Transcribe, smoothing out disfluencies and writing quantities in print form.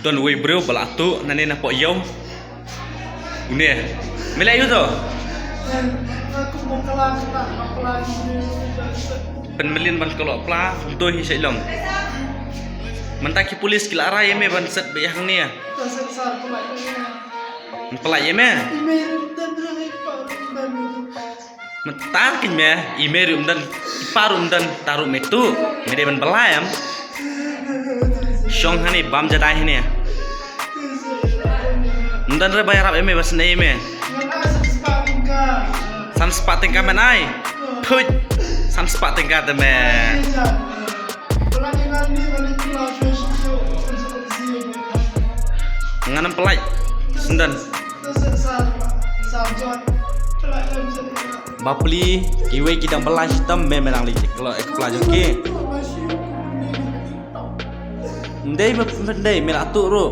Don we bro balatu nani na po yaw. Une. Mila yu to. Aku mau kelas tak kelas Penmelin ban kalau pla untuk hi silong. Mentaki polis kila arah yeme ban set be yang ni ya. Tersesat pelaknya. Pelai yeme. Email dan report dan Mentakin me email dan iparum dan taruh metu. Mede ban pelayam. Syong hani bam jadai ini ya. Dan re bayar eme bas nei me. San sepat tingkat menai. Puj. San sepat tingkat me. Nganam pelai. Sendan. Bapli kiwe kita belas hitam me menang lagi kalau pelajur ke. Ndai meratu ro.